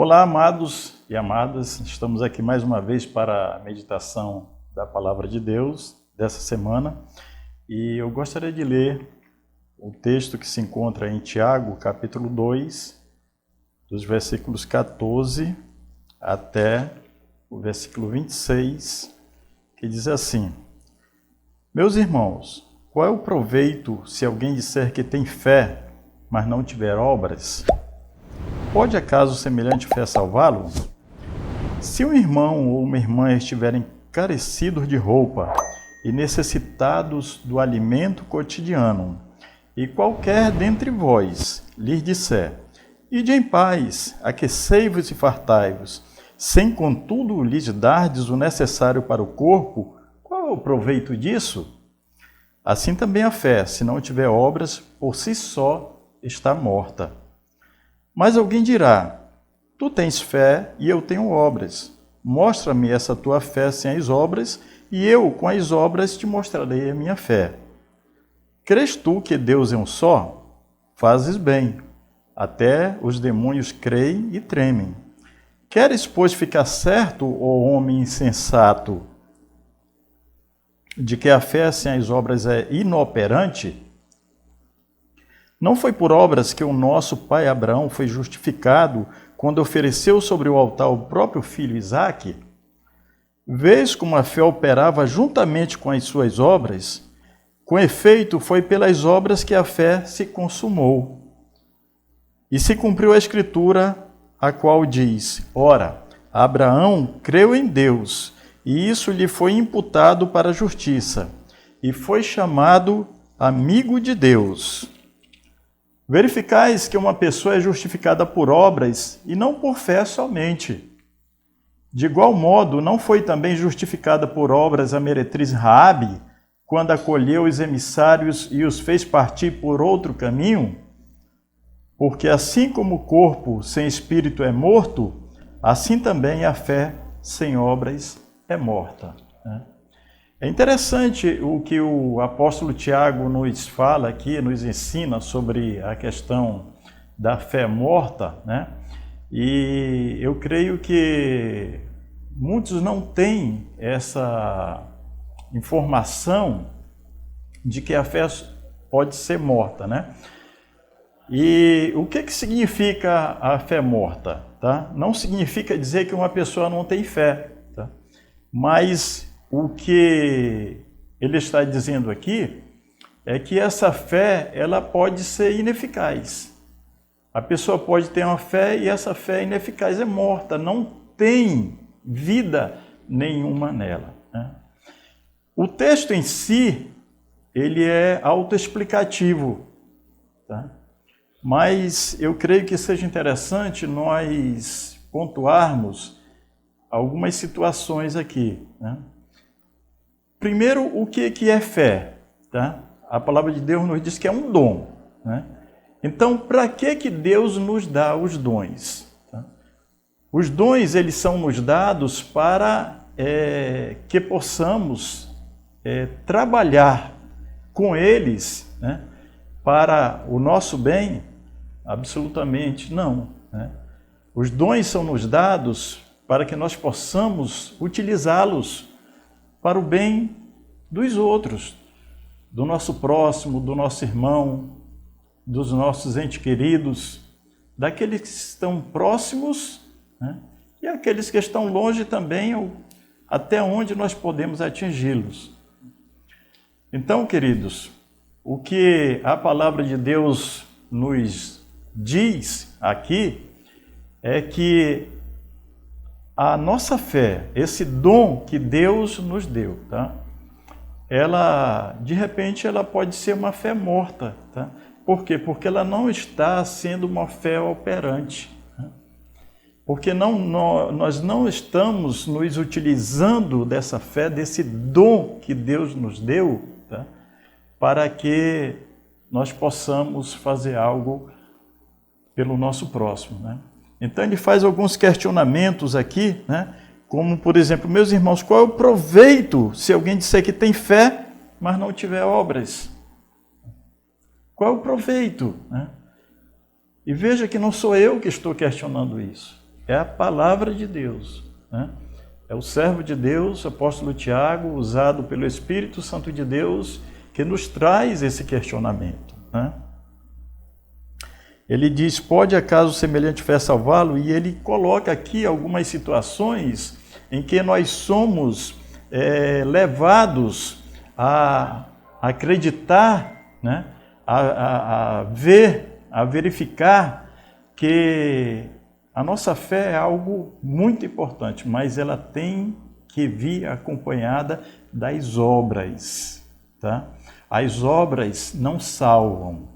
Olá, amados e amadas, estamos aqui mais uma vez para a meditação da Palavra de Deus dessa semana e eu gostaria de ler o texto que se encontra em Tiago, capítulo 2, dos versículos 14 até o versículo 26, que diz assim: Meus irmãos, qual é o proveito se alguém disser que tem fé, mas não tiver obras? Pode acaso semelhante fé salvá-lo? Se um irmão ou uma irmã estiverem carecidos de roupa e necessitados do alimento cotidiano, e qualquer dentre vós lhes disser: Ide em paz, aquecei-vos e fartai-vos, sem contudo lhes dardes o necessário para o corpo, qual é o proveito disso? Assim também a fé, se não tiver obras, por si só está morta. Mas alguém dirá: Tu tens fé e eu tenho obras. Mostra-me essa tua fé sem as obras, e eu, com as obras, te mostrarei a minha fé. Crês tu que Deus é um só? Fazes bem. Até os demônios creem e tremem. Queres, pois, ficar certo, ó homem insensato, de que a fé sem as obras é inoperante? Não foi por obras que o nosso pai Abraão foi justificado quando ofereceu sobre o altar o próprio filho Isaque? Vês como a fé operava juntamente com as suas obras? Com efeito, foi pelas obras que a fé se consumou. E se cumpriu a Escritura, a qual diz: Ora, Abraão creu em Deus, e isso lhe foi imputado para a justiça, e foi chamado amigo de Deus. Verificais que uma pessoa é justificada por obras e não por fé somente. De igual modo, não foi também justificada por obras a meretriz Raabe, quando acolheu os emissários e os fez partir por outro caminho? Porque assim como o corpo sem espírito é morto, assim também a fé sem obras é morta. É interessante o que o apóstolo Tiago nos fala aqui, nos ensina sobre a questão da fé morta, né? E eu creio que muitos não têm essa informação de que a fé pode ser morta, né? E o que significa a fé morta? Tá? Não significa dizer que uma pessoa não tem fé, tá? Mas o que ele está dizendo aqui é que essa fé, ela pode ser ineficaz. A pessoa pode ter uma fé e essa fé ineficaz, é morta, não tem vida nenhuma nela, né? O texto em si, ele é autoexplicativo, tá? Mas eu creio que seja interessante nós pontuarmos algumas situações aqui, né? Primeiro, o que é fé? Tá? A palavra de Deus nos diz que é um dom, né? Então, para que Deus nos dá os dons? Tá? Os dons, eles são nos dados para que possamos trabalhar com eles, né, para o nosso bem? Absolutamente não, né? Os dons são nos dados para que nós possamos utilizá-los para o bem dos outros, do nosso próximo, do nosso irmão, dos nossos entes queridos, daqueles que estão próximos, né, e aqueles que estão longe também, até onde nós podemos atingi-los. Então, queridos, o que a palavra de Deus nos diz aqui é que a nossa fé, esse dom que Deus nos deu, tá? Ela, de repente, ela pode ser uma fé morta, tá? Por quê? Porque ela não está sendo uma fé operante, tá? Porque nós não estamos nos utilizando dessa fé, desse dom que Deus nos deu, tá? Para que nós possamos fazer algo pelo nosso próximo, né? Então ele faz alguns questionamentos aqui, né? Como, por exemplo, meus irmãos, qual é o proveito se alguém disser que tem fé, mas não tiver obras? Qual é o proveito, né? E veja que não sou eu que estou questionando isso. é a palavra de Deus, né? É o servo de Deus, o apóstolo Tiago, usado pelo Espírito Santo de Deus, que nos traz esse questionamento, né? Ele diz, pode acaso semelhante fé salvá-lo? E ele coloca aqui algumas situações em que nós somos levados a acreditar, né? a ver, a verificar que a nossa fé é algo muito importante, mas ela tem que vir acompanhada das obras, tá? As obras não salvam,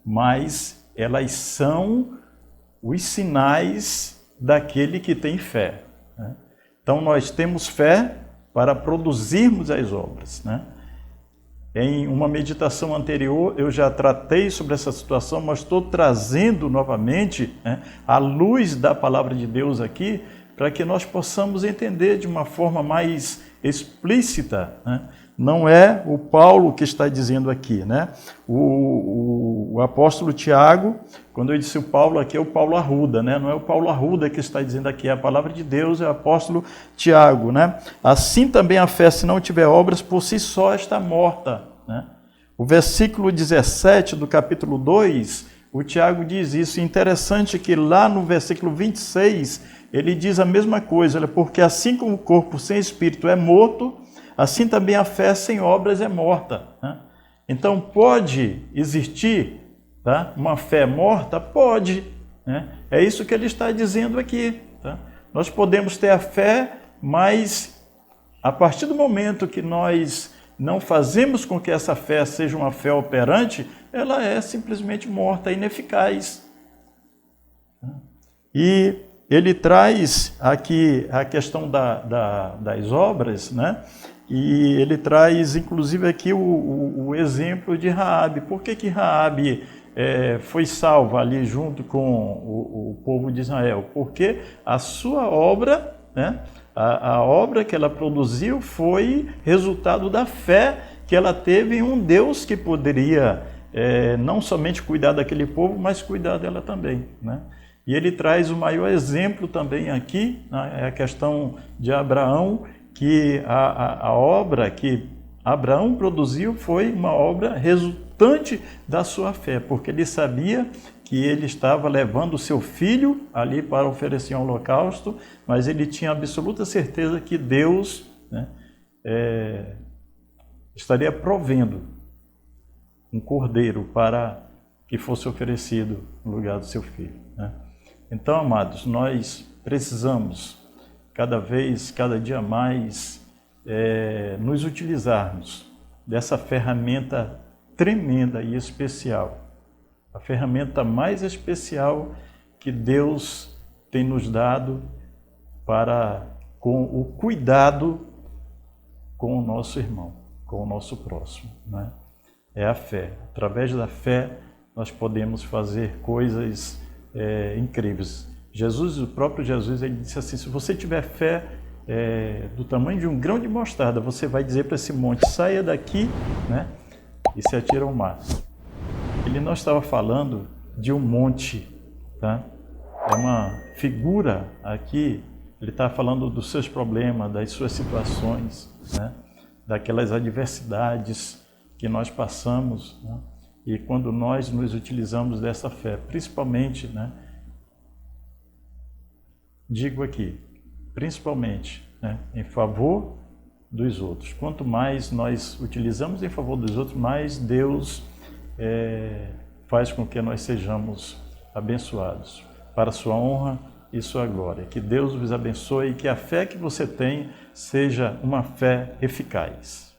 mas elas são os sinais daquele que tem fé, né? Então nós temos fé para produzirmos as obras, né? Em uma meditação anterior eu já tratei sobre essa situação, mas estou trazendo novamente, né, a luz da palavra de Deus aqui, para que nós possamos entender de uma forma mais explícita, né? Não é o Paulo que está dizendo aqui, né? O apóstolo Tiago, quando eu disse o Paulo aqui, é o Paulo Arruda, né? Não é o Paulo Arruda que está dizendo aqui, é a palavra de Deus, é o apóstolo Tiago, né? Assim também a fé, se não tiver obras, por si só está morta, né? O versículo 17 do capítulo 2, o Tiago diz isso. Interessante que lá no versículo 26, ele diz a mesma coisa, olha, porque assim como o corpo sem espírito é morto, assim também a fé sem obras é morta, né? Então pode existir, tá, uma fé morta? Pode, né? É isso que ele está dizendo aqui, tá? Nós podemos ter a fé, mas a partir do momento que nós não fazemos com que essa fé seja uma fé operante, ela é simplesmente morta, ineficaz. E ele traz aqui a questão das obras, né? E ele traz, inclusive, aqui o exemplo de Raabe. Por que Raabe foi salva ali junto com o povo de Israel? Porque a sua obra, né, a obra que ela produziu foi resultado da fé que ela teve em um Deus que poderia não somente cuidar daquele povo, mas cuidar dela também, né? E ele traz o maior exemplo também aqui, né, é a questão de Abraão, que a obra que Abraão produziu foi uma obra resultante da sua fé, porque ele sabia que ele estava levando o seu filho ali para oferecer um holocausto, mas ele tinha absoluta certeza que Deus, né, estaria provendo um cordeiro para que fosse oferecido no lugar do seu filho, né? Então, amados, nós precisamos cada dia mais nos utilizarmos dessa ferramenta tremenda e especial, a ferramenta mais especial que Deus tem nos dado com o cuidado com o nosso irmão, com o nosso próximo, né? É a fé. Através da fé nós podemos fazer coisas incríveis. O próprio Jesus, ele disse assim, se você tiver fé do tamanho de um grão de mostarda, você vai dizer para esse monte, saia daqui, né, e se atira ao mar. Ele não estava falando de um monte, tá? É uma figura aqui, ele está falando dos seus problemas, das suas situações, né, daquelas adversidades que nós passamos, né? E quando nós nos utilizamos dessa fé, principalmente, né, digo aqui, principalmente, né, em favor dos outros. Quanto mais nós utilizamos em favor dos outros, mais Deus faz com que nós sejamos abençoados, para a sua honra e sua glória. Que Deus vos abençoe e que a fé que você tem seja uma fé eficaz.